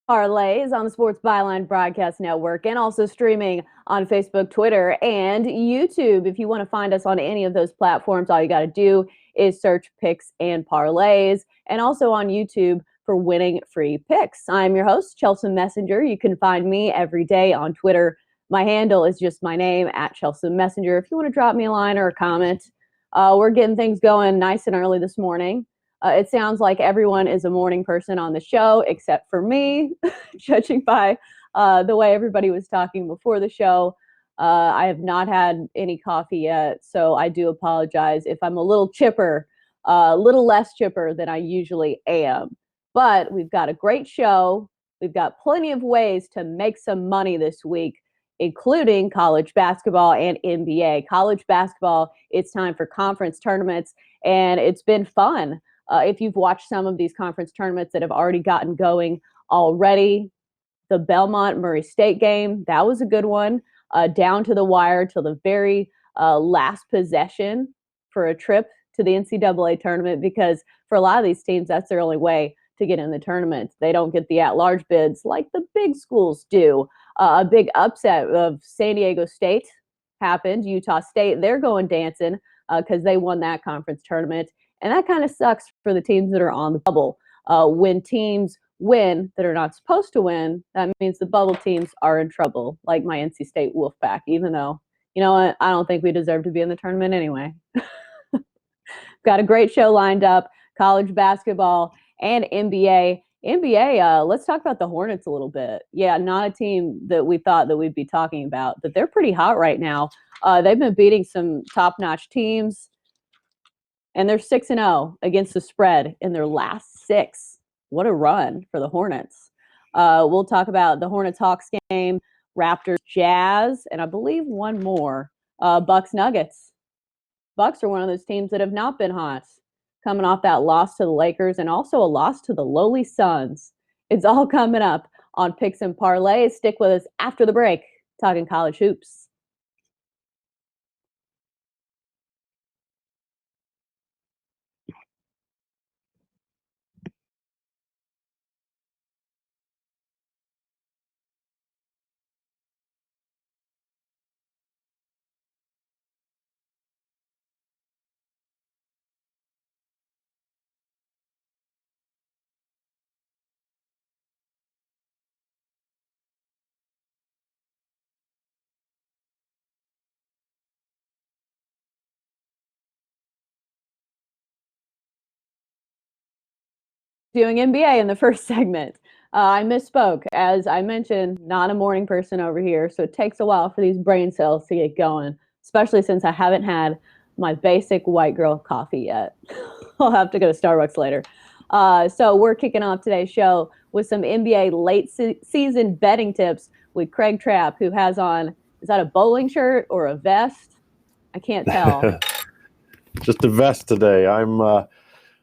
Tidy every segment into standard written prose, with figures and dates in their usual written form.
Parlays on the Sports Byline Broadcast Network and also streaming on Facebook, Twitter, and YouTube. If you want to find us on any of those platforms, all you got to do is search Picks and Parlays, and also on YouTube for Winning Free Picks. I'm your host, Chelsa Messinger. You can find me every day on Twitter. My handle is just my name, at Chelsa Messinger. If you want to drop me a line or a comment, we're getting things going nice and early this morning. It sounds like everyone is a morning person on the show, except for me, judging by the way everybody was talking before the show. I have not had any coffee yet, so I do apologize if I'm a little chipper, a little less chipper than I usually am. But we've got a great show. We've got plenty of ways to make some money this week, including college basketball and NBA. College basketball, it's time for conference tournaments, and it's been fun. If you've watched some of these conference tournaments that have already gotten going already, the Belmont Murray State game, that was a good one, down to the wire till the very last possession for a trip to the NCAA tournament, because for a lot of these teams, that's their only way to get in the tournament. They don't get the at-large bids like the big schools do. A big upset of San Diego State happened. Utah State, they're going dancing because they won that conference tournament. And that kind of sucks for the teams that are on the bubble. When teams win that are not supposed to win, that means the bubble teams are in trouble, like my NC State Wolfpack, even though, you know what, I don't think we deserve to be in the tournament anyway. Got a great show lined up, college basketball and NBA. NBA, let's talk about the Hornets a little bit. Yeah, not a team that we thought that we'd be talking about, but they're pretty hot right now. They've been beating some top-notch teams, and they're 6-0 against the spread in their last 6. What a run for the Hornets. We'll talk about the Hornets-Hawks game, Raptors, Jazz, and I believe one more, Bucks-Nuggets. Bucks are one of those teams that have not been hot, coming off that loss to the Lakers and also a loss to the lowly Suns. It's all coming up on Picks and Parlays. Stick with us after the break, talking college hoops. Doing NBA in the first segment. I misspoke. As I mentioned, not a morning person over here, so it takes a while for these brain cells to get going, especially since I haven't had my basic white girl coffee yet. I'll have to go to Starbucks later. So we're kicking off today's show with some NBA late season betting tips with Craig Trapp, who has on, is that a bowling shirt or a vest? I can't tell. Just a vest today.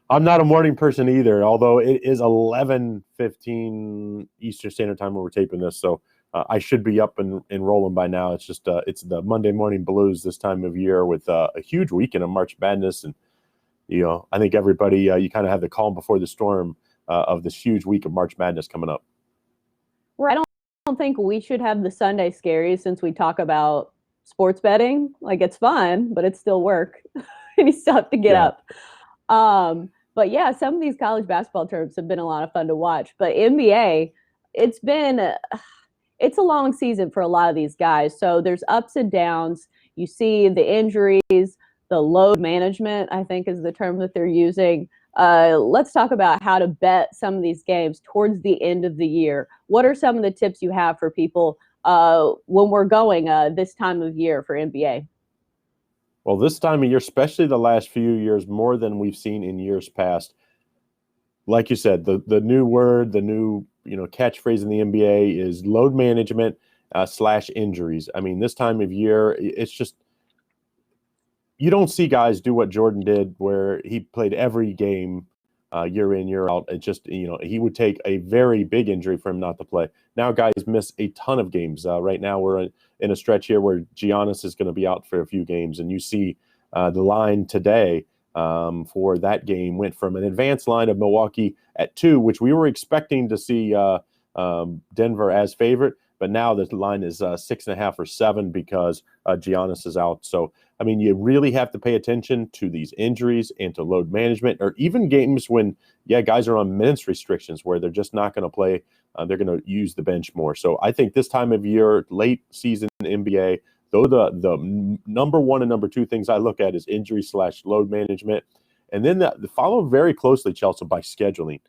I'm not a morning person either, although it is 11:15 Eastern Standard Time when we're taping this, so I should be up and rolling by now. It's just it's the Monday morning blues this time of year with a huge weekend of March Madness, and I think everybody you kind of have the calm before the storm of this huge week of March Madness coming up. Right. I don't think we should have the Sunday scaries since we talk about sports betting. Like, it's fun, but it's still work, and you still have to get up. But yeah, some of these college basketball tournaments have been a lot of fun to watch. But NBA, it's a long season for a lot of these guys. So there's ups and downs. You see the injuries, the load management, I think is the term that they're using. Let's talk about how to bet some of these games towards the end of the year. What are some of the tips you have for people when we're going this time of year for NBA? Well, this time of year, especially the last few years, more than we've seen in years past, like you said, the new word, the new catchphrase in the NBA is load management / injuries. I mean, this time of year, it's just you don't see guys do what Jordan did, where he played every game year in, year out. It just he would take a very big injury for him not to play. Now guys miss a ton of games. Right now we're in a stretch here where Giannis is going to be out for a few games, and you see the line today for that game went from an advanced line of Milwaukee at 2, which we were expecting to see Denver as favorite, but now the line is 6.5 or 7 because Giannis is out. So, I mean, you really have to pay attention to these injuries and to load management, or even games when, guys are on minutes restrictions where they're just not going to play. They're going to use the bench more. So I think this time of year, late season NBA, though the number one and number two things I look at is injury/load management. And then the follow very closely, Chelsea, by scheduling.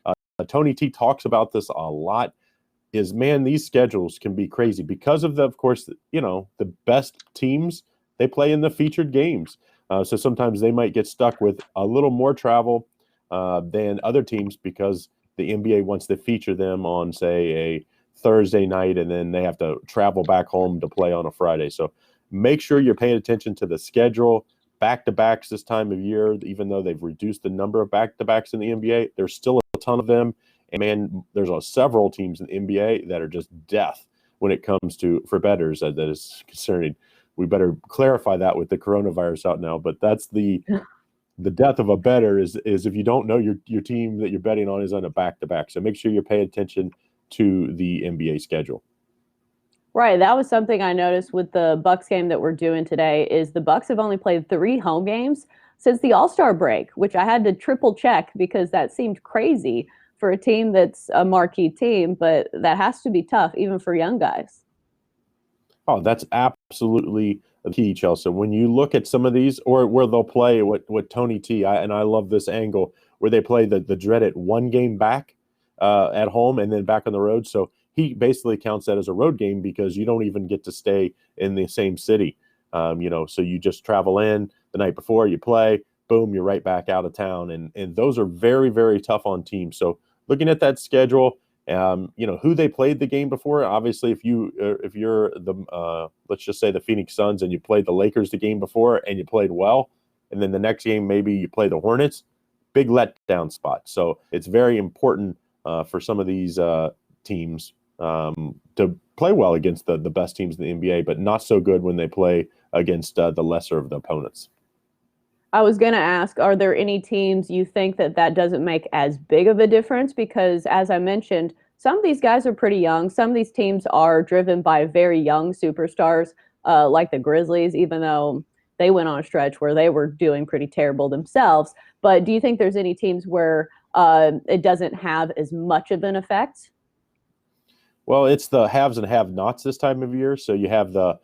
Tony T talks about this a lot. Is, man, these schedules can be crazy because of of course, the best teams, they play in the featured games. So sometimes they might get stuck with a little more travel than other teams because the NBA wants to feature them on, say, a Thursday night, and then they have to travel back home to play on a Friday. So make sure you're paying attention to the schedule. Back-to-backs this time of year, even though they've reduced the number of back-to-backs in the NBA, there's still a ton of them. And, man, there's several teams in the NBA that are just death when it comes to, for bettors, that is concerning. We better clarify that with the coronavirus out now. But that's the death of a bettor is if you don't know your team that you're betting on is on a back-to-back. So make sure you're paying attention to the NBA schedule. Right. That was something I noticed with the Bucks game that we're doing today is the Bucks have only played 3 home games since the All-Star break, which I had to triple check because that seemed crazy for a team that's a marquee team, but that has to be tough even for young guys. Oh, that's absolutely the key, Chelsea. When you look at some of these, or where they'll play what Tony T, and I love this angle, where they play the dreaded one game back at home and then back on the road. So he basically counts that as a road game because you don't even get to stay in the same city. So you just travel in the night before, you play, boom, you're right back out of town. And those are very, very tough on teams. So looking at that schedule, who they played the game before. Obviously, if you're the let's just say the Phoenix Suns and you played the Lakers the game before and you played well, and then the next game maybe you play the Hornets, big letdown spot. So it's very important for some of these teams to play well against the best teams in the NBA, but not so good when they play against the lesser of the opponents. I was going to ask, are there any teams you think that doesn't make as big of a difference? Because as I mentioned, some of these guys are pretty young. Some of these teams are driven by very young superstars, like the Grizzlies, even though they went on a stretch where they were doing pretty terrible themselves. But do you think there's any teams where it doesn't have as much of an effect? Well, it's the haves and have-nots this time of year. So you have the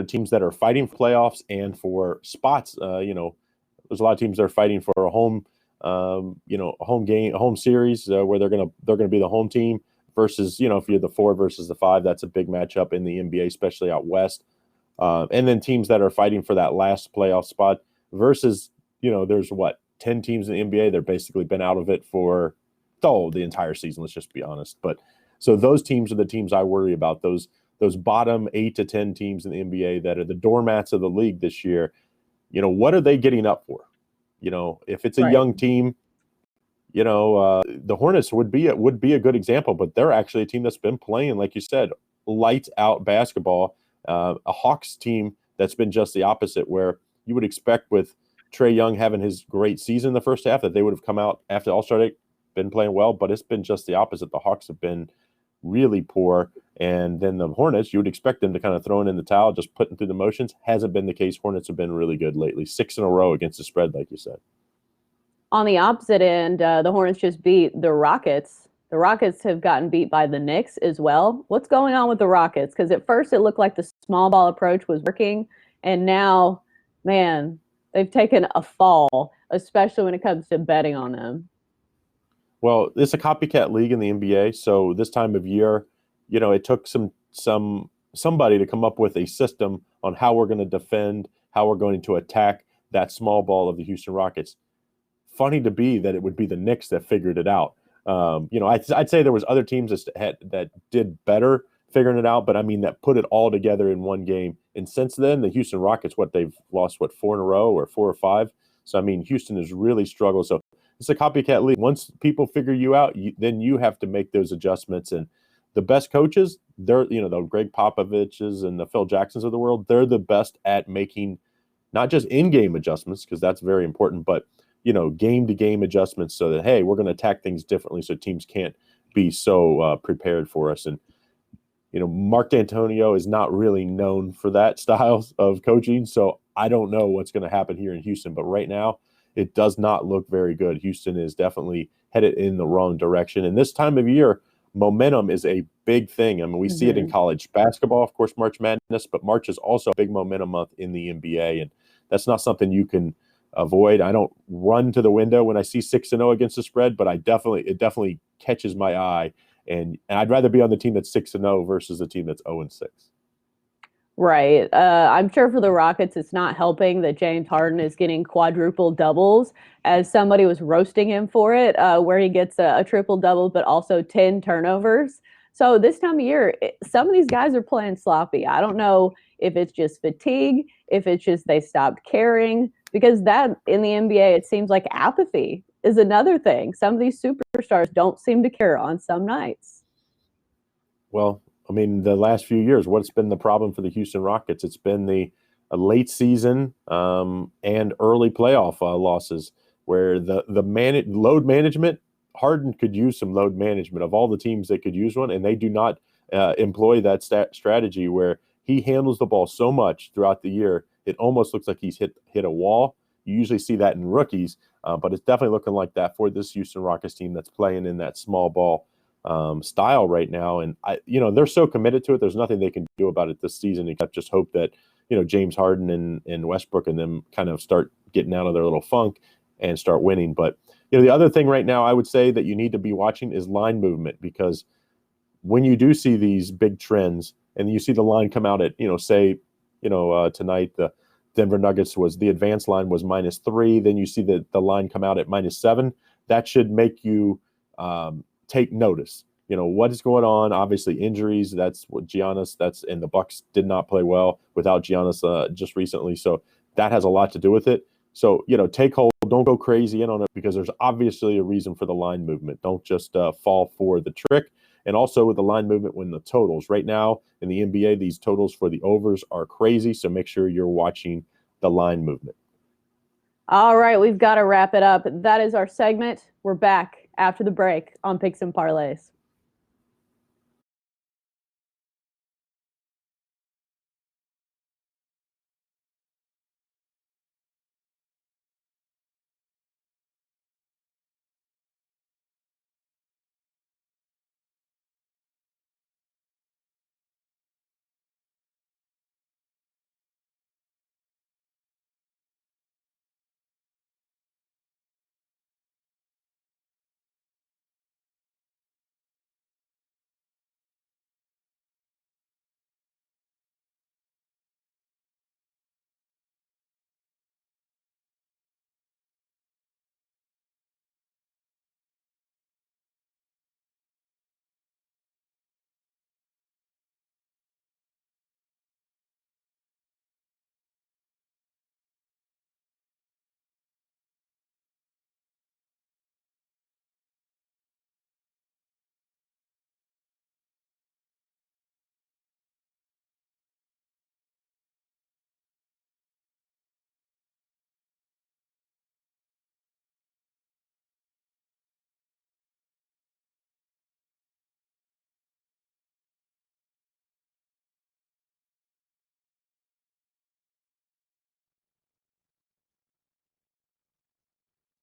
teams that are fighting for playoffs and for spots. There's a lot of teams that are fighting for a home, a home game, a home series where they're gonna be the home team versus if you're the 4 versus the 5, that's a big matchup in the NBA, especially out west. And then teams that are fighting for that last playoff spot versus there's 10 teams in the NBA. They're basically been out of it for the entire season. Let's just be honest. But so those teams are the teams I worry about. Those bottom 8 to 10 teams in the NBA that are the doormats of the league this year. What are they getting up for? If it's a young team, the Hornets would be a good example, but they're actually a team that's been playing, like you said, lights out basketball. A Hawks team that's been just the opposite, where you would expect with Trae Young having his great season in the first half that they would have come out after All-Star break, been playing well, but it's been just the opposite. The Hawks have been really poor. And then the Hornets, you would expect them to kind of throw in the towel, just putting through the motions. Hasn't been the case. Hornets have been really good lately. 6 in a row against the spread, like you said. On the opposite end, the Hornets just beat the Rockets. The Rockets have gotten beat by the Knicks as well. What's going on with the Rockets? Because at first it looked like the small ball approach was working, and now, man, they've taken a fall, especially when it comes to betting on them. Well, it's a copycat league in the NBA, so this time of year, it took somebody to come up with a system on how we're going to defend, how we're going to attack that small ball of the Houston Rockets. Funny to be that it would be the Knicks that figured it out. I'd say there was other teams that did better figuring it out, but I mean that put it all together in one game. And since then, the Houston Rockets, they've lost 4 in a row or 4 or 5. So I mean, Houston has really struggled. So it's a copycat league. Once people figure you out, then you have to make those adjustments. And the best coaches, they're the Greg Popovich's and the Phil Jacksons of the world. They're the best at making not just in-game adjustments, because that's very important, but game-to-game adjustments so that, hey, we're going to attack things differently so teams can't be so prepared for us. And Mark D'Antonio is not really known for that style of coaching, so I don't know what's going to happen here in Houston. But right now, it does not look very good. Houston is definitely headed in the wrong direction. And this time of year, momentum is a big thing. I mean, we see it in college basketball, of course, March Madness, but March is also a big momentum month in the NBA, and that's not something you can avoid. I don't run to the window when I see 6-0 against the spread, but it definitely catches my eye. And I'd rather be on the team that's 6-0 versus the team that's 0-6. Right. I'm sure for the Rockets, it's not helping that James Harden is getting quadruple doubles, as somebody was roasting him for it, where he gets a triple double, but also 10 turnovers. So this time of year, some of these guys are playing sloppy. I don't know if it's just fatigue, if it's just they stopped caring, because that in the NBA, it seems like apathy is another thing. Some of these superstars don't seem to care on some nights. Well, I mean, the last few years, what's been the problem for the Houston Rockets? It's been the late season and early playoff losses, where the load management, Harden could use some load management. Of all the teams that could use one, and they do not employ that strategy, where he handles the ball so much throughout the year, it almost looks like he's hit a wall. You usually see that in rookies, but it's definitely looking like that for this Houston Rockets team that's playing in that small ball style right now. And they're so committed to it. There's nothing they can do about it this season except just hope that James Harden and Westbrook and them kind of start getting out of their little funk and start winning. But the other thing right now I would say that you need to be watching is line movement, because when you do see these big trends and you see the line come out at tonight the Denver Nuggets the advanced line was -3. Then you see the line come out at -7. That should make you take notice. What is going on? Obviously, injuries. That's what Giannis. And the Bucks did not play well without Giannis just recently. So that has a lot to do with it. So take hold. Don't go crazy in on it, because there's obviously a reason for the line movement. Don't just fall for the trick. And also with the line movement, when the totals right now in the NBA, these totals for the overs are crazy. So make sure you're watching the line movement. All right, we've got to wrap it up. That is our segment. We're back after the break on Picks and Parlays.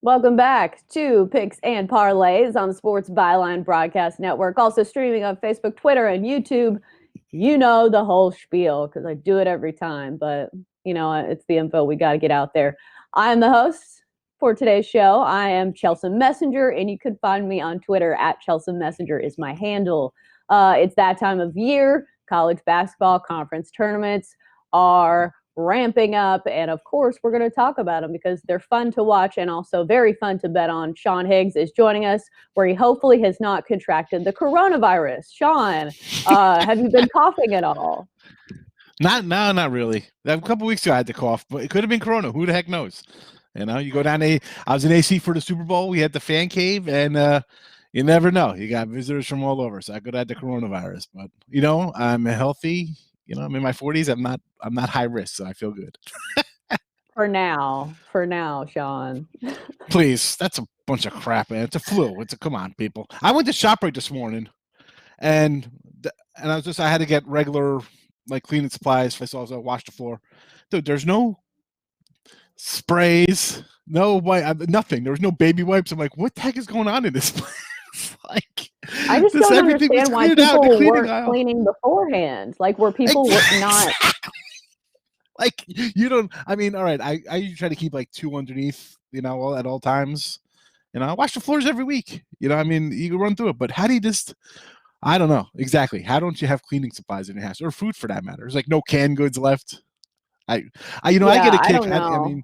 Welcome back to Picks and Parlays on the Sports Byline Broadcast Network. Also streaming on Facebook, Twitter, and YouTube. You know the whole spiel, because I do it every time, but it's the info we got to get out there. I am the host for today's show. I am Chelsa Messinger, and you could find me on Twitter at Chelsa Messinger is my handle. It's that time of year. College basketball conference tournaments are ramping up, and of course we're going to talk about them because they're fun to watch and also very fun to bet on. Sean Higgs is joining us, where he hopefully has not contracted the coronavirus. Sean, have you been coughing at all? Not really. A couple weeks ago I had to cough, but it could have been corona. Who the heck knows? You go down I was in AC for the Super Bowl. We had the fan cave, and you never know. You got visitors from all over, so I could have had the coronavirus. But I'm healthy. I'm in my 40s. I'm not high risk, so I feel good. For now, Sean. Please, that's a bunch of crap, man. It's a flu. Come on, people. I went to ShopRite this morning, and I had to get regular like cleaning supplies. I saw I washed the floor. Dude, there's no sprays, no nothing. There was no baby wipes. I'm like, what the heck is going on in this place? Like, I just don't understand why people weren't cleaning beforehand. Like, were people not? Like, you don't. I mean, all right. I usually try to keep like 2 underneath, at all times. I wash the floors every week. I mean, you can run through it. But how do you just? I don't know exactly. How don't you have cleaning supplies in your house or food for that matter? There's like no canned goods left. I get a kick. I mean,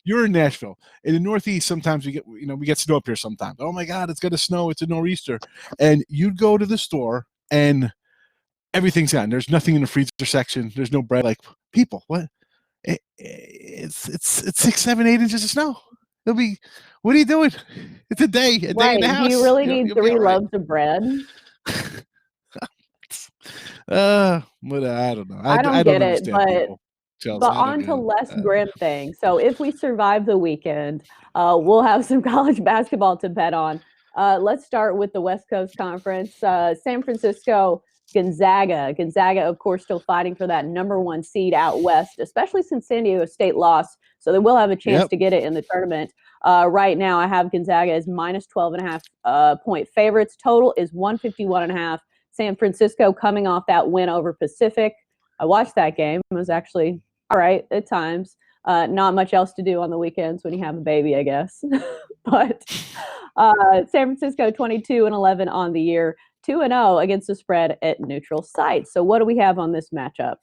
you're in Nashville. In the Northeast, sometimes we get snow up here sometimes. Oh my God, it's gonna snow. It's a nor'easter. And you'd go to the store and everything's gone. There's nothing in the freezer section. There's no bread. Like, people, what? It's 6, 7, 8 inches of snow. It'll be. What are you doing? It's a day in the house. Do you really need 3 loaves of bread? But I don't know. I don't get it, but on to less grim things. So if we survive the weekend, we'll have some college basketball to bet on. Let's start with the West Coast Conference. San Francisco, Gonzaga. Gonzaga, of course, still fighting for that #1 seed out west, especially since San Diego State lost. So they will have a chance to get it in the tournament. Right now, I have Gonzaga as -12.5 point favorites. Total is 151.5. San Francisco coming off that win over Pacific. I watched that game. It was actually all right at times. Not much else to do on the weekends when you have a baby, I guess. But San Francisco 22-11 on the year, 2-0 against the spread at neutral sites. So what do we have on this matchup?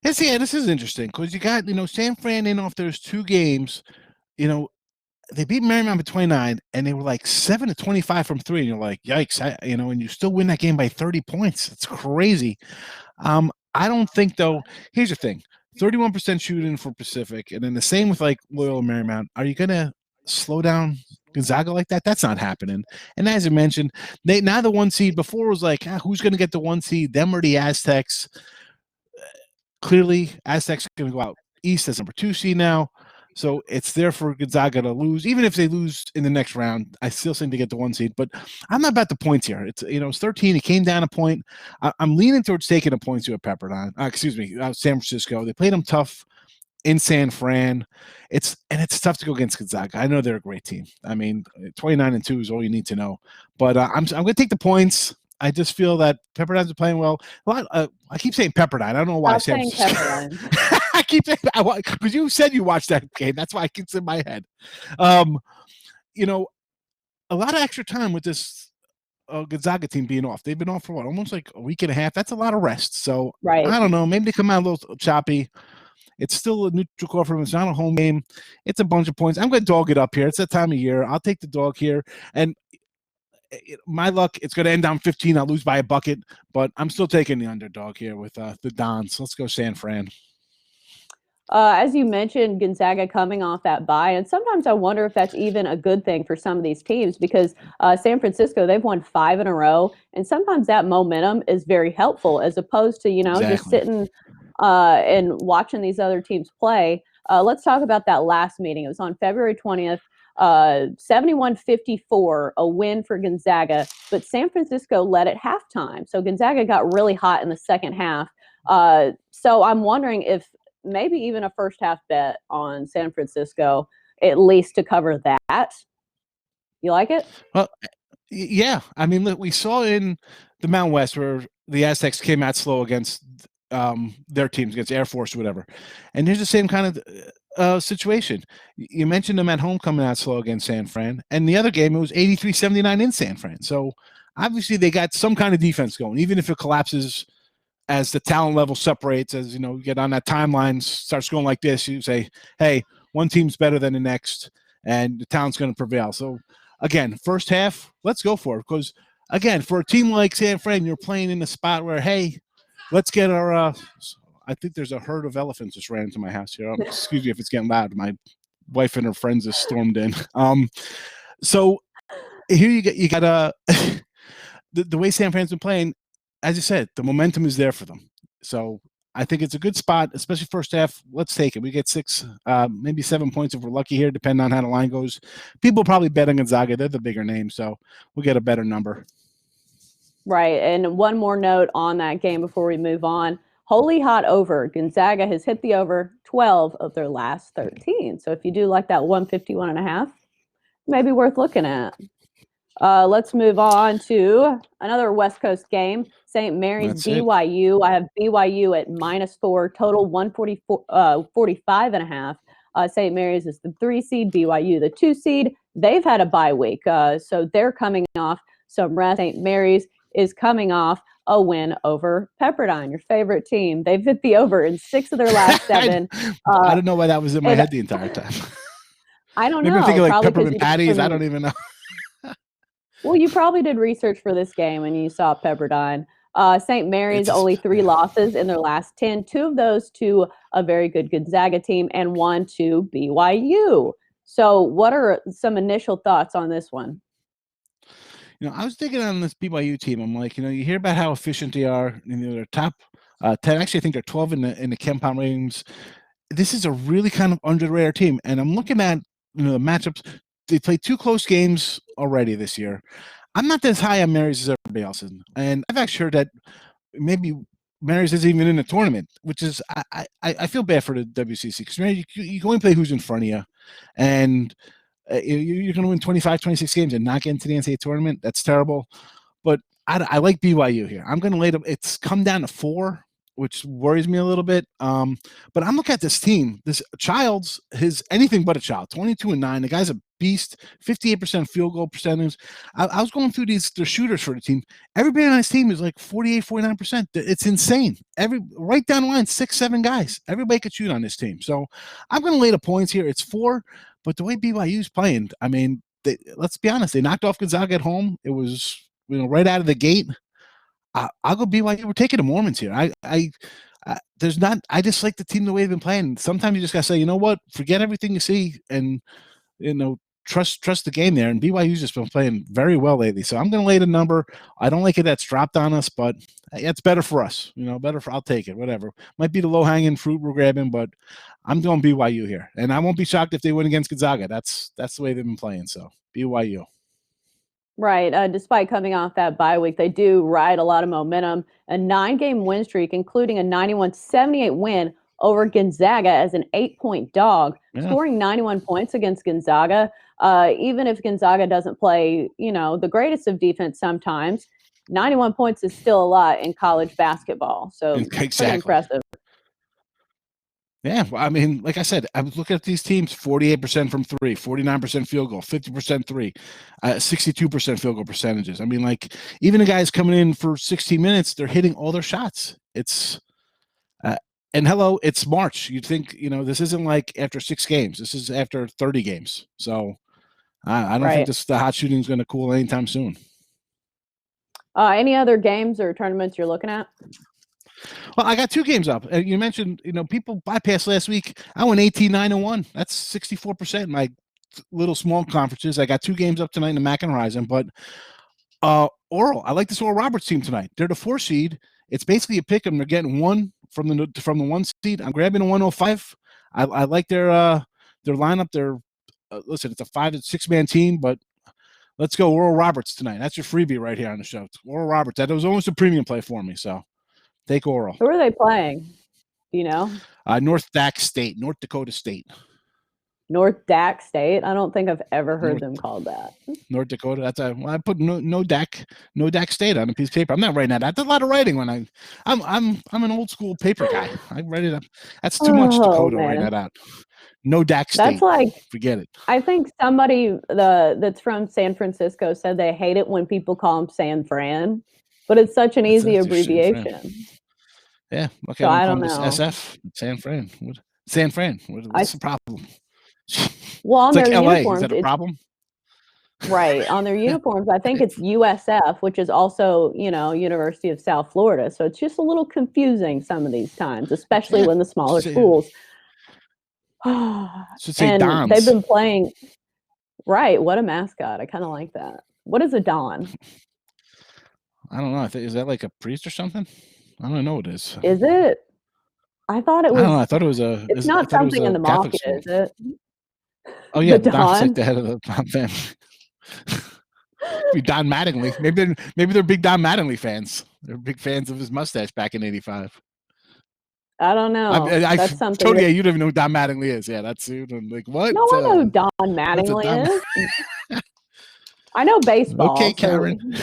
This is interesting because you got, San Fran in off those 2 games. They beat Marymount by 29, and they were like 7-25 from 3. And you're like, yikes, and you still win that game by 30 points. It's crazy. I don't think, though. Here's the thing: 31% shooting for Pacific, and then the same with like Loyola Marymount. Are you gonna slow down Gonzaga like that? That's not happening. And as I mentioned, now the 1 seed. Before was like, who's gonna get the 1 seed? Them or the Aztecs? Clearly, Aztecs are gonna go out east as #2 seed now. So it's there for Gonzaga to lose. Even if they lose in the next round, I still think they get the 1 seed. But I'm not about the points here. It's it's 13. It came down a point. I'm leaning towards taking a point to a Pepperdine. San Francisco. They played them tough in San Fran. It's tough to go against Gonzaga. I know they're a great team. I mean, 29-2 is all you need to know. But I'm going to take the points. I just feel that Pepperdine's playing well. I keep saying Pepperdine. I don't know why. Stop saying Pepperdine. I keep saying because you said you watched that game. That's why it's in my head. A lot of extra time with this Gonzaga team being off. They've been off for almost like a week and a half. That's a lot of rest. So right. I don't know. Maybe they come out a little choppy. It's still a neutral court for them. It's not a home game. It's a bunch of points. I'm going to dog it up here. It's that time of year. I'll take the dog here. And my luck, it's going to end down 15. I'll lose by a bucket, but I'm still taking the underdog here with the Dons. Let's go San Fran. As you mentioned, Gonzaga coming off that bye, and sometimes I wonder if that's even a good thing for some of these teams because San Francisco, they've won 5 in a row, and sometimes that momentum is very helpful as opposed to, just sitting and watching these other teams play. Let's talk about that last meeting. It was on February 20th. 71-54, a win for Gonzaga, but San Francisco led at halftime. So Gonzaga got really hot in the second half. So I'm wondering if maybe even a first half bet on San Francisco, at least to cover that. You like it? Well, yeah. I mean, look, we saw in the Mountain West where the Aztecs came out slow against their teams, against Air Force or whatever. And here's the same kind of situation. You mentioned them at home coming out slow against San Fran. And the other game, it was 83-79 in San Fran. So obviously they got some kind of defense going, even if it collapses as the talent level separates, as you get on that timeline, starts going like this, you say, hey, one team's better than the next, and the talent's going to prevail. So again, first half, let's go for it. Because again, for a team like San Fran, you're playing in a spot where, hey, let's get our I think there's a herd of elephants just ran into my house here. Excuse me if it's getting loud. My wife and her friends just stormed in. So here you got the way San Fran's been playing. As you said, the momentum is there for them. So I think it's a good spot, especially first half. Let's take it. We get 6, maybe 7 points if we're lucky here, depending on how the line goes. People probably bet on Gonzaga. They're the bigger name, so we'll get a better number. Right. And one more note on that game before we move on. Holy hot over. Gonzaga has hit the over 12 of their last 13. So if you do like that 151.5, maybe worth looking at. Let's move on to another West Coast game. St. Mary's BYU. I have BYU at -4, total 145.5. St. Mary's is the 3 seed, BYU the 2 seed. They've had a bye week, so they're coming off some rest. St. Mary's is coming off a win over Pepperdine, your favorite team. They've hit the over in 6 of their last 7. I don't know why that was in my head the entire time. I don't Maybe know. I'm thinking like Probably peppermint patties. I don't even know. Well, you probably did research for this game and you saw Pepperdine. St. Mary's only 3 losses in their last 10. 2 of those to a very good Gonzaga team and 1 to BYU. So what are some initial thoughts on this one? I was thinking on this BYU team. I'm like, you hear about how efficient they are. They're top 10. Actually, I think they're 12 in the KenPom ratings. This is a really kind of under the radar team. And I'm looking at the matchups. They played 2 close games already this year. I'm not as high on Mary's as everybody else is. And I've actually heard that maybe Mary's isn't even in the tournament, which is I feel bad for the WCC because you can only play who's in front of you. And you're going to win 25, 26 games and not get into the NCAA tournament. That's terrible. But I like BYU here. I'm going to lay them. It's come down to 4, which worries me a little bit. But I'm looking at this team. This Childs is anything but a child. 22-9. The guy's a beast. 58% field goal percentage. I was going through their shooters for the team. Everybody on this team is like 48, 49%. It's insane. Right down the line, 6, 7 guys. Everybody could shoot on this team. So I'm going to lay the points here. It's 4. But the way BYU's playing, I mean, let's be honest. They knocked off Gonzaga at home. It was right out of the gate. I'll go BYU. We're taking the Mormons here. I just like the team the way they've been playing. Sometimes you just gotta say, you know what, forget everything you see and trust the game there. And BYU's just been playing very well lately. So I'm gonna lay the number. I don't like it that's dropped on us, but it's better for us. I'll take it. Whatever. Might be the low hanging fruit we're grabbing, but I'm going BYU here, and I won't be shocked if they win against Gonzaga. That's the way they've been playing. So BYU. Right. Despite coming off that bye week, they do ride a lot of momentum. A 9-game win streak, including a 91-78 win over Gonzaga as an 8-point dog, scoring 91 points against Gonzaga. Even if Gonzaga doesn't play, the greatest of defense sometimes, 91 points is still a lot in college basketball. So exactly. Pretty impressive. Yeah, I mean, like I said, I was looking at these teams, 48% from 3, 49% field goal, 50% 3, 62% field goal percentages. I mean, like, even the guys coming in for 16 minutes, they're hitting all their shots. It's it's March. You'd think, this isn't like after 6 games. This is after 30 games. So I don't think the hot shooting is going to cool anytime soon. Any other games or tournaments you're looking at? Well, I got 2 games up. You mentioned, people bypassed last week. I went 18-9-1. That's 64% in my little small conferences. I got 2 games up tonight in the MAC and Horizon. But Oral, I like this Oral Roberts team tonight. They're the 4 seed. It's basically a pick 'em. They're getting 1 from the 1 seed. I'm grabbing a 105. I like their lineup. They're listen, it's a 5 to 6 man team, but let's go Oral Roberts tonight. That's your freebie right here on the show. It's Oral Roberts. That was almost a premium play for me. So. Take Oral. Who are they playing? Do you know? North Dakota State. North Dak State. I don't think I've ever heard them called that. North Dakota. I put no Dak State on a piece of paper. I'm not writing that. That's a lot of writing when I'm an old school paper guy. I write it up. That's too much Dakota writing that out. No Dak State. That's like, forget it. I think somebody that's from San Francisco said they hate it when people call them San Fran, but it's such an easy abbreviation. Yeah. Okay. So I don't know. SF. San Fran. San Fran. What's the problem? Well, on it's their like LA. uniforms, Is that a problem? Right. On their uniforms, I think it's USF, which is also, University of South Florida. So it's just a little confusing some of these times, especially when the smaller schools. Should say and Dons. They've been playing. Right. What a mascot. I kind of like that. What is a Don? I don't know. Is that like a priest or something? I don't know what it is. Is it? I thought it I don't know. was. I thought it was a. It's I not thought it was something in a the Catholic mafia, school. is it? Oh yeah, The the Don's like Don. the head of the Don family. Be Don Mattingly. Maybe they're big Don Mattingly fans. They're big fans of his mustache back in '85. I don't know. That's something Tony, that. yeah, you don't even know who Don Mattingly is. Yeah, that's it. I'm like, what? No, I know who Don What's a Don? Mattingly is. I know baseball. Okay, Karen.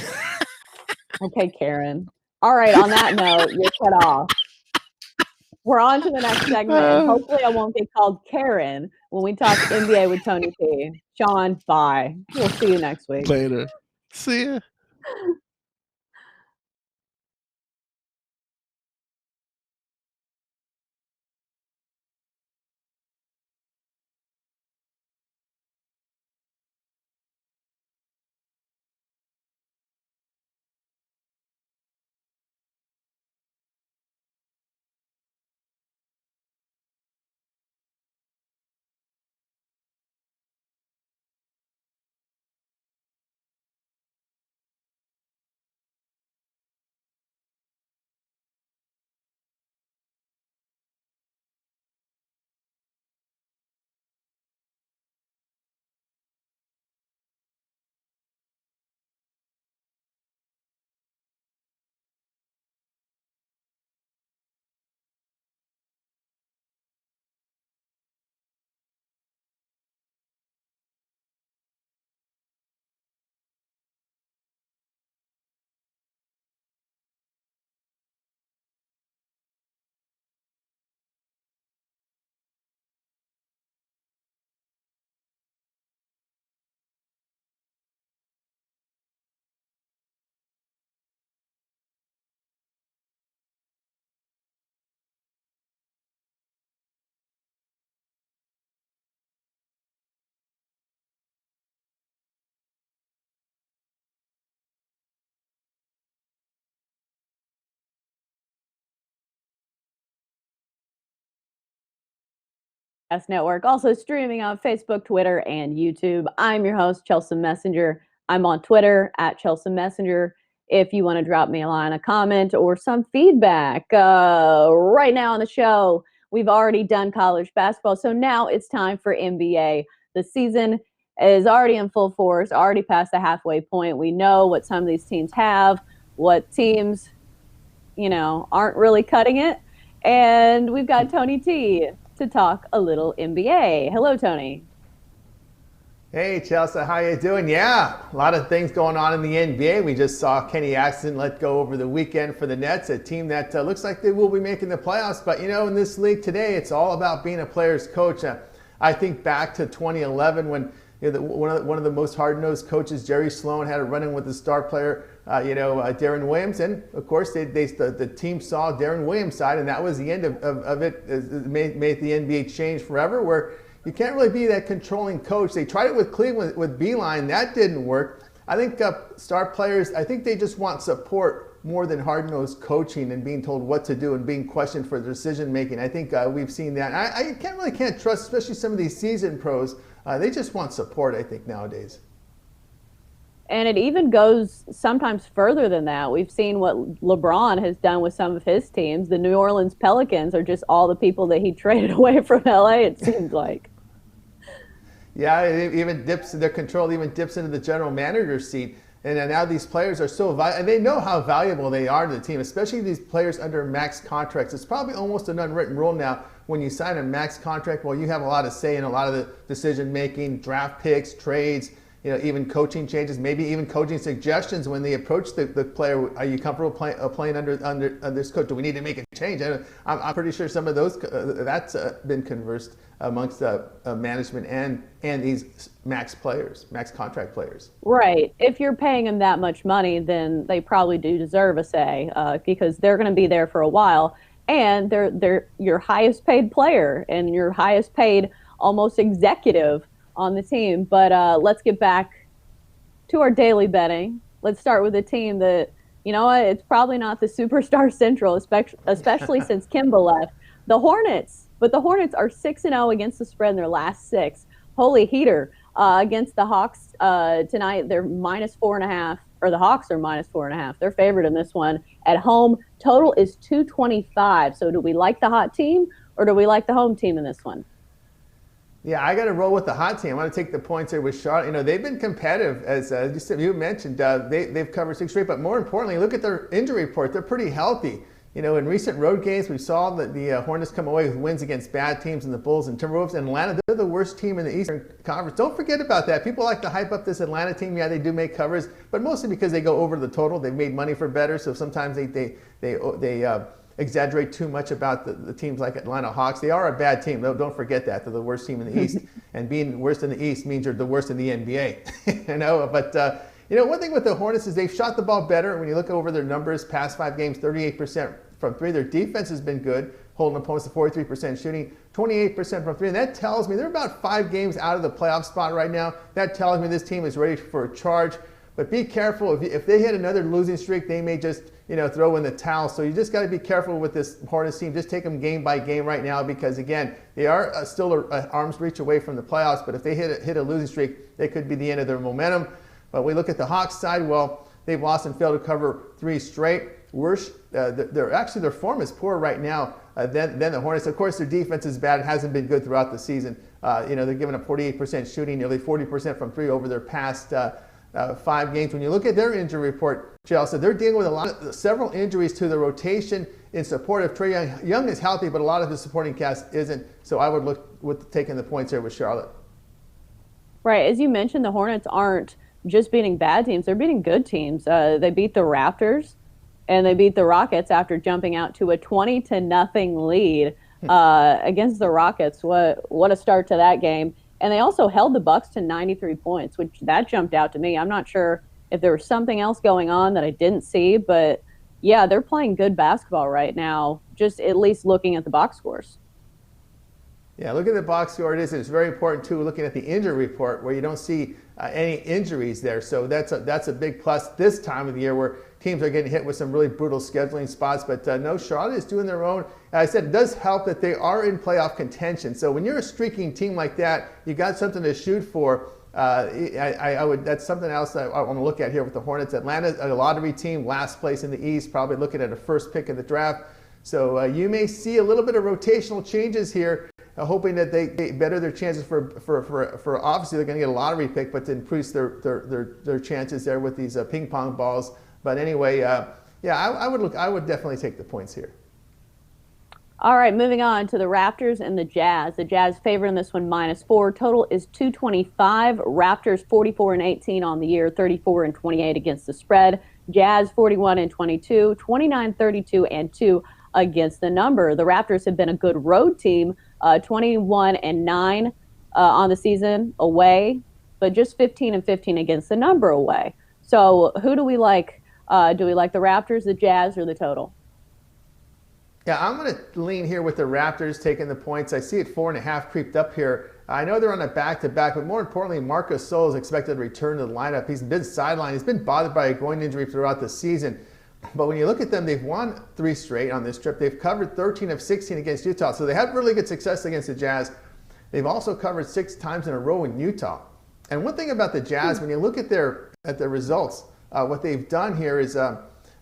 Okay, Karen. All right. On that note, you're cut off. We're on to the next segment, and hopefully I won't get called Karen when we talk NBA with Tony T. Sean, bye. We'll see you next week. Later. See ya. Network, also streaming on Facebook, Twitter, and YouTube. I'm your host, Chelsa Messinger. I'm on Twitter at Chelsa Messinger. If you want to drop me a line, a comment, or some feedback. Right now on the show, we've already done college basketball, so now it's time for NBA. The season is already in full force, already past the halfway point. We know what some of these teams have, what teams, aren't really cutting it. And we've got Tony T to talk a little NBA. Hello, Tony. Hey, Chelsa, how you doing? Yeah, a lot of things going on in the NBA. We just saw Kenny Atkinson let go over the weekend for the Nets, a team that looks like they will be making the playoffs. But, in this league today, it's all about being a player's coach. I think back to 2011 when one of the most hard-nosed coaches, Jerry Sloan, had a run-in with the star player, Deron Williams. And, of course, the team saw Deron Williams' side, and that was the end of it. It made the NBA change forever, where you can't really be that controlling coach. They tried it with Cleveland, with Beeline. That didn't work. I think star players, I think they just want support more than hard-nosed coaching and being told what to do and being questioned for decision-making. I think we've seen that. I can't trust, especially some of these seasoned pros. They just want support, I think, nowadays. And it even goes sometimes further than that. We've seen what LeBron has done with some of his teams. The New Orleans Pelicans are just all the people that he traded away from LA, it seems like. Yeah, it even their control even dips into the general manager's seat. And now these players are so valuable, and they know how valuable they are to the team, especially these players under max contracts. It's probably almost an unwritten rule now. When you sign a max contract, well, you have a lot of say in a lot of the decision-making, draft picks, trades, even coaching changes, maybe even coaching suggestions when they approach the player. Are you comfortable playing under this coach? Do we need to make a change? I'm pretty sure some of those that's been conversed amongst management and these max contract players. Right. If you're paying them that much money, then they probably do deserve a say because they're going to be there for a while, and they're your highest paid player and your highest paid almost executive on the team. But let's get back to our daily betting. Let's start with a team that, it's probably not the superstar central, especially since Kimba left. The Hornets. But the Hornets are 6-0 against the spread in their last 6. Holy heater. Against the Hawks tonight, they're -4.5 or the Hawks are minus 4.5. They're favored in this one. At home, total is 225. So do we like the hot team or do we like the home team in this one? Yeah, I got to roll with the hot team. I'm going to take the points here with Charlotte. You know, they've been competitive, as you mentioned. They've covered 6 straight, but more importantly, look at their injury report. They're pretty healthy. You know, in recent road games, we saw that the Hornets come away with wins against bad teams, and the Bulls and Timberwolves. And Atlanta, they're the worst team in the Eastern Conference. Don't forget about that. People like to hype up this Atlanta team. Yeah, they do make covers, but mostly because they go over the total. They've made money for better, so sometimes they exaggerate too much about the teams like Atlanta Hawks. They are a bad team. Don't forget that. They're the worst team in the East. And being worst in the East means you're the worst in the NBA. You know, but you know, one thing with the Hornets is they've shot the ball better. When you look over their numbers, past 5 games, 38% from 3. Their defense has been good, holding opponents to 43% shooting, 28% from 3. And that tells me they're about 5 games out of the playoff spot right now. That tells me this team is ready for a charge. But be careful. If they hit another losing streak, they may just, you know, throw in the towel. So you just got to be careful with this Hornets team. Just take them game by game right now because, again, they are still an arm's reach away from the playoffs. But if they hit a losing streak, it could be the end of their momentum. But we look at the Hawks side. Well, they've lost and failed to cover 3 straight. Worse, their form is poor right now than the Hornets. Of course, their defense is bad. It hasn't been good throughout the season. You know, they're giving up 48% shooting, nearly 40% from 3 over their past 5 games. When you look at their injury report, Chelsa, they're dealing with several injuries to the rotation in support of Trae Young. Young is healthy, but a lot of his supporting cast isn't. So I would look with taking the points here with Charlotte. Right. As you mentioned, the Hornets aren't just beating bad teams. They're beating good teams. They beat the Raptors and they beat the Rockets after jumping out to a 20-0 lead against the Rockets. What a start to that game. And they also held the Bucks to 93 points, which that jumped out to me. I'm not sure if there was something else going on that I didn't see, but yeah, they're playing good basketball right now, just at least looking at the box scores. Yeah, look at the box score. It's very important, too, looking at the injury report where you don't see any injuries there. So that's a big plus this time of the year where teams are getting hit with some really brutal scheduling spots. But no, Charlotte is doing their own. As I said, it does help that they are in playoff contention. So when you're a streaking team like that, you got something to shoot for. That's something else that I want to look at here with the Hornets. Atlanta, a lottery team, last place in the East, probably looking at a first pick in the draft. So you may see a little bit of rotational changes here, hoping that they better their chances for obviously they're going to get a lottery pick, but to increase their chances there with these ping pong balls. But anyway, yeah, I would definitely take the points here. All right, moving on to the Raptors and the Jazz. The Jazz favor in this one -4. Total is 225. Raptors 44-18 on the year, 34-28 against the spread. Jazz 41-22, 29-32-2 against the number. The Raptors have been a good road team, 21-9 on the season away, but just 15-15 against the number away. So who do we like? Do we like the Raptors, the Jazz, or the total? Yeah, I'm going to lean here with the Raptors taking the points. I see it 4.5 creeped up here. I know they're on a back-to-back, but more importantly, Marc Gasol is expected to return to the lineup. He's been sidelined. He's been bothered by a groin injury throughout the season. But when you look at them, they've won 3 straight on this trip. They've covered 13 of 16 against Utah. So they had really good success against the Jazz. They've also covered 6 times in a row in Utah. And one thing about the Jazz, when you look at their results, what they've done here is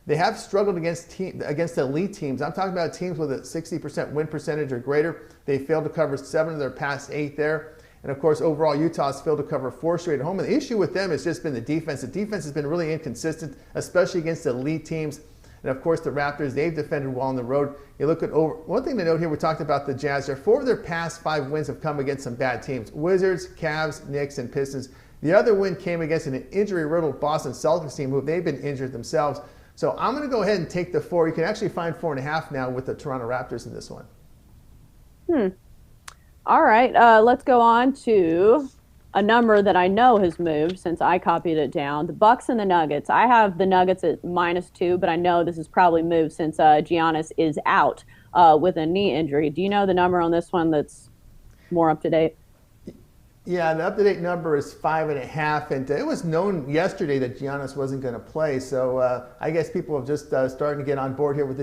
they have struggled against elite teams. I'm talking about teams with a 60% win percentage or greater. They failed to cover 7 of their past 8 there. And of course, overall, Utah's failed to cover 4 straight at home. And the issue with them has just been the defense. The defense has been really inconsistent, especially against elite teams. And of course, the Raptors, they've defended well on the road. You look at one thing to note here, we talked about the Jazz. 4 of their past 5 wins have come against some bad teams: Wizards, Cavs, Knicks, and Pistons. The other win came against an injury-riddled Boston Celtics team who they've been injured themselves. So I'm going to go ahead and take the 4. You can actually find 4.5 now with the Toronto Raptors in this one. All right, let's go on to a number that I know has moved since I copied it down. The Bucks and the Nuggets. I have the Nuggets at -2, but I know this has probably moved since Giannis is out with a knee injury. Do you know the number on this one that's more up to date? Yeah, the up-to-date number is 5.5, and it was known yesterday that Giannis wasn't going to play. So I guess people have just starting to get on board here with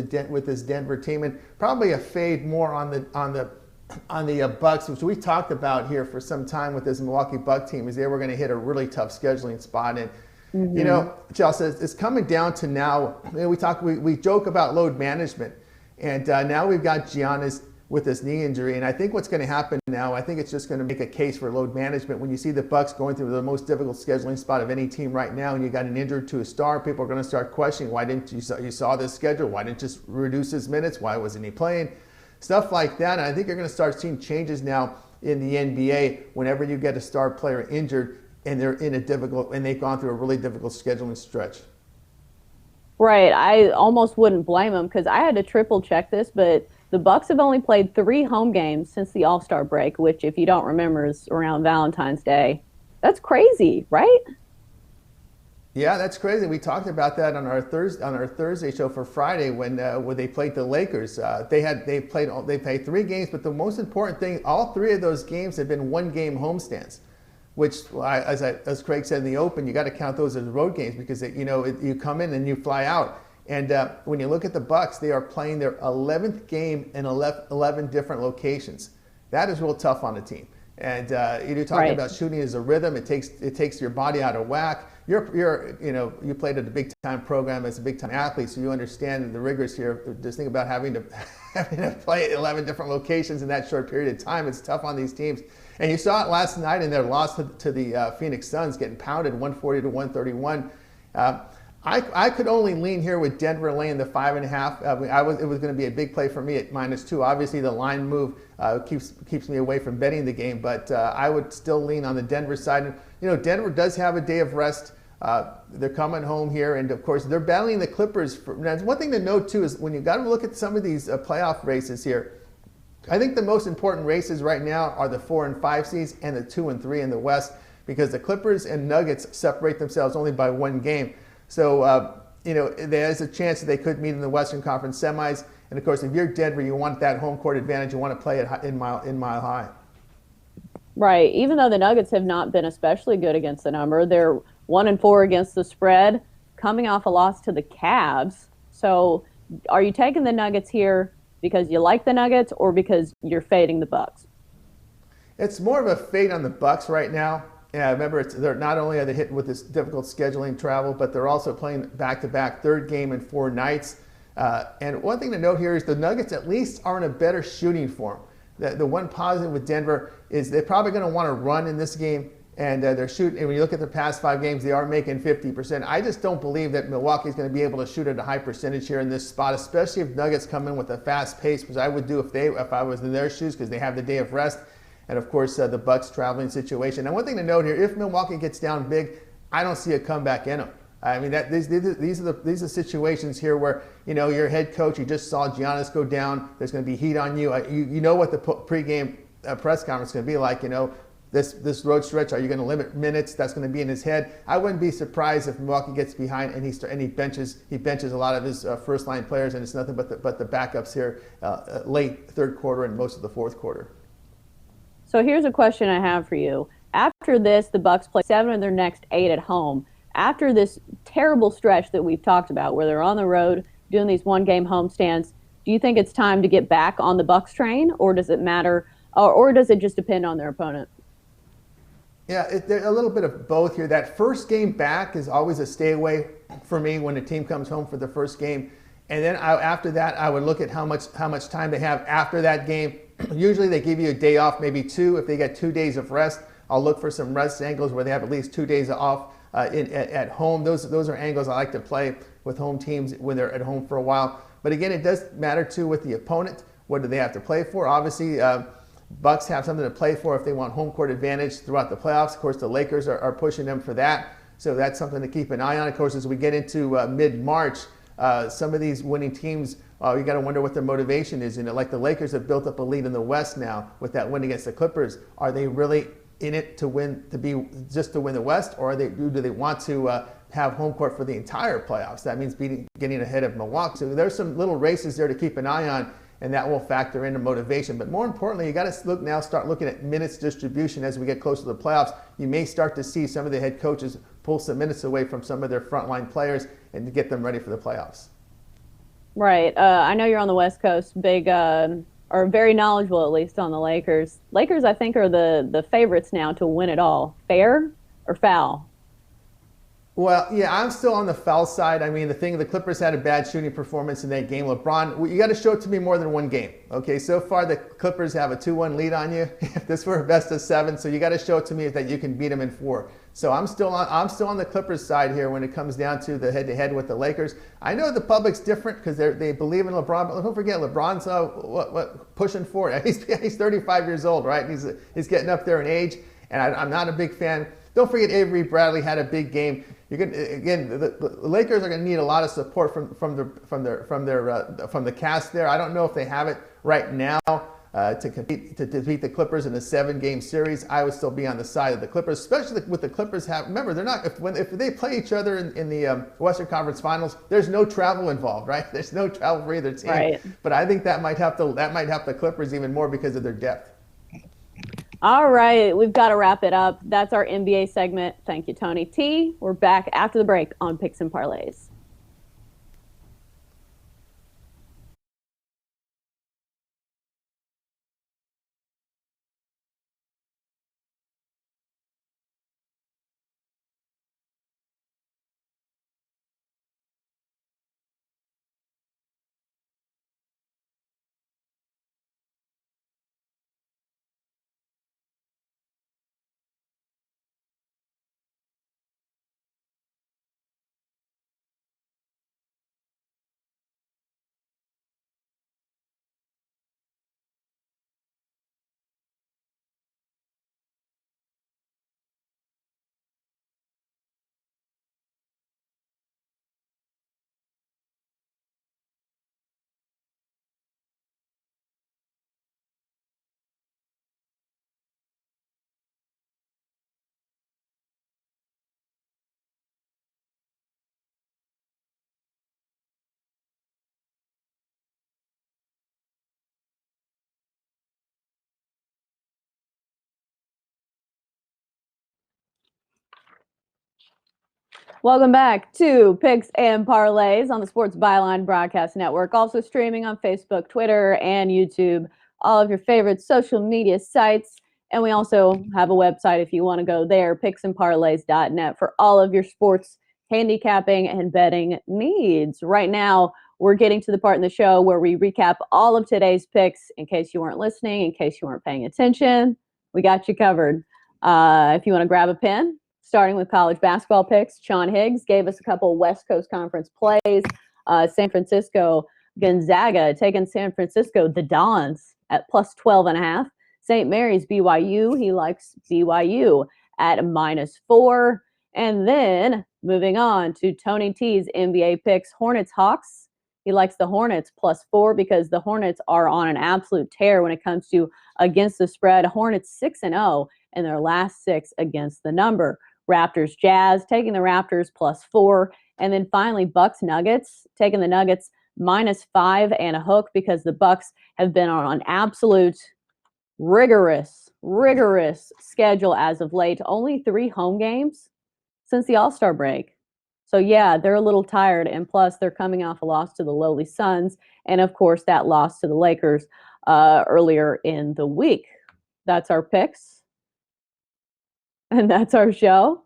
this Denver team, and probably a fade more on the Bucks, which we talked about here for some time with this Milwaukee Buck team, is they were going to hit a really tough scheduling spot. And You know, Chelsea, it's coming down to now. You know, we joke about load management, and now we've got Giannis with this knee injury, and I think what's going to happen now, I think it's just going to make a case for load management. When you see the Bucks going through the most difficult scheduling spot of any team right now, and you got an injured to a star, people are going to start questioning, why didn't you saw this schedule? Why didn't you just reduce his minutes? Why wasn't he playing? Stuff like that. And I think you're going to start seeing changes now in the NBA whenever you get a star player injured and they're in a difficult, and they've gone through a really difficult scheduling stretch. Right. I almost wouldn't blame them because I had to triple check this, but the Bucks have only played 3 home games since the All-Star break, which, if you don't remember, is around Valentine's Day. That's crazy, right? Yeah, that's crazy. We talked about that on our Thursday show for Friday when they played the Lakers. They played 3 games, but the most important thing, all 3 of those games have been 1-game homestands, which, as Craig said in the open, you got to count those as road games because you come in and you fly out. And when you look at the Bucks, they are playing their 11th game in 11 different locations. That is real tough on a team. And you're talking about shooting as a rhythm. It takes your body out of whack. You played at a big time program as a big time athlete, so you understand the rigors here. Just think about having to play 11 different locations in that short period of time. It's tough on these teams. And you saw it last night in their loss to the Phoenix Suns, getting pounded 140 to 131. I could only lean here with Denver laying the 5.5. It was going to be a big play for me at -2. Obviously, the line move keeps me away from betting the game, but I would still lean on the Denver side. And, Denver does have a day of rest. They're coming home here, and of course, they're battling the Clippers. Now, one thing to note too is when you got to look at some of these playoff races here. I think the most important races right now are the 4 and 5 seeds and the 2 and 3 in the West, because the Clippers and Nuggets separate themselves only by 1 game. So, there's a chance that they could meet in the Western Conference semis. And of course, if you're Denver, you want that home court advantage. You want to play it in Mile High. Right. Even though the Nuggets have not been especially good against the number, they're 1-4 against the spread, coming off a loss to the Cavs. So, are you taking the Nuggets here because you like the Nuggets or because you're fading the Bucks? It's more of a fade on the Bucks right now. Yeah, remember, they're not only are they hitting with this difficult scheduling travel, but they're also playing back-to-back 3rd game in 4 nights. And one thing to note here is the Nuggets at least are in a better shooting form. The one positive with Denver is they're probably going to want to run in this game, and they're shooting. And when you look at their past 5 games, they are making 50%. I just don't believe that Milwaukee's going to be able to shoot at a high percentage here in this spot, especially if Nuggets come in with a fast pace, which I would do if I was in their shoes, because they have the day of rest. And of course, the Bucks traveling situation. And one thing to note here: if Milwaukee gets down big, I don't see a comeback in them. I mean, these are situations here where your head coach, you just saw Giannis go down. There's going to be heat on you. You know what the pregame press conference is going to be like. This road stretch. Are you going to limit minutes? That's going to be in his head. I wouldn't be surprised if Milwaukee gets behind and he benches a lot of his first line players, and it's nothing but the backups here late 3rd quarter and most of the 4th quarter. So here's a question I have for you. After this, the Bucks play 7 of their next 8 at home. After this terrible stretch that we've talked about, where they're on the road doing these 1-game homestands, do you think it's time to get back on the Bucks train, or does it matter, or does it just depend on their opponent? Yeah, a little bit of both here. That first game back is always a stay away for me when a team comes home for the first game, and then after that, I would look at how much time they have after that game. Usually they give you a day off, maybe 2. If they get 2 days of rest, I'll look for some rest angles where they have at least 2 days off at home. Those are angles I like to play with home teams when they're at home for a while. But again, it does matter too with the opponent. What do they have to play for? Obviously, Bucks have something to play for if they want home court advantage throughout the playoffs. Of course, the Lakers are pushing them for that. So that's something to keep an eye on. Of course, as we get into mid-March, some of these winning teams, you got to wonder what their motivation is. Like the Lakers have built up a lead in the West now with that win against the Clippers. Are they really in it to win, to win the West, or do they want to have home court for the entire playoffs? That means getting ahead of Milwaukee. So there's some little races there to keep an eye on, and that will factor into motivation. But more importantly, you got to start looking at minutes distribution as we get closer to the playoffs. You may start to see some of the head coaches pull some minutes away from some of their frontline players and to get them ready for the playoffs. Right. I know you're on the West Coast, or very knowledgeable at least on the Lakers. Lakers, I think, are the favorites now to win it all. Fair or foul? Well, yeah, I'm still on the foul side. I mean, the Clippers had a bad shooting performance in that game. LeBron, you got to show it to me more than one game. Okay, so far the Clippers have a 2-1 lead on you. If this were a best of 7, so you got to show it to me that you can beat them in 4. So I'm still on the Clippers side here when it comes down to the head-to-head with the Lakers. I know the public's different because they believe in LeBron, but don't forget LeBron's pushing 40. He's 35 years old, right? He's getting up there in age, and I'm not a big fan. Don't forget Avery Bradley had a big game. The Lakers are going to need a lot of support from the cast there. I don't know if they have it right now to compete to beat the Clippers in a 7-game series. I would still be on the side of the Clippers, especially with the Clippers remember, they're not if they play each other in the Western Conference Finals. There's no travel involved, right? There's no travel for either team. Right. But I think that might help the Clippers even more because of their depth. All right, we've got to wrap it up. That's our NBA segment. Thank you, Tony T. We're back after the break on Picks and Parlays. Welcome back to Picks and Parlays on the Sports Byline Broadcast Network. Also streaming on Facebook, Twitter, and YouTube. All of your favorite social media sites. And we also have a website if you want to go there, picksandparlays.net, for all of your sports handicapping and betting needs. Right now, we're getting to the part in the show where we recap all of today's picks in case you weren't listening, in case you weren't paying attention. We got you covered. If you want to grab a pen, starting with college basketball picks, Sean Higgs gave us a couple West Coast Conference plays. San Francisco Gonzaga taking San Francisco, the Dons, at plus 12.5. St. Mary's BYU, he likes BYU at -4. And then moving on to Tony T's NBA picks, Hornets Hawks. He likes the Hornets +4 because the Hornets are on an absolute tear when it comes to against the spread. Hornets 6-0 in their last 6 against the number. Raptors Jazz taking the Raptors +4. And then finally Bucks Nuggets taking the Nuggets -5 and a hook because the Bucks have been on an absolute rigorous schedule as of late. Only 3 home games since the All-Star break. So yeah, they're a little tired, and plus they're coming off a loss to the lowly Suns, and of course that loss to the Lakers earlier in the week. That's our picks. And that's our show.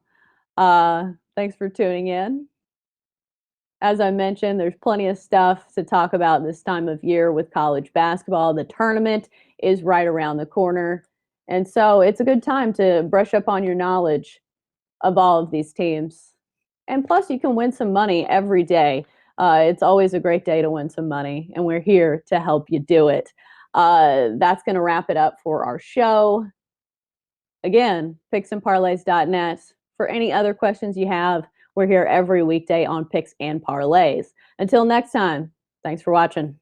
Thanks for tuning in. As I mentioned, there's plenty of stuff to talk about this time of year with college basketball. The tournament is right around the corner. And so it's a good time to brush up on your knowledge of all of these teams. And plus, you can win some money every day. It's always a great day to win some money, and we're here to help you do it. That's going to wrap it up for our show. Again, picksandparlays.net. For any other questions you have, we're here every weekday on Picks and Parlays. Until next time, thanks for watching.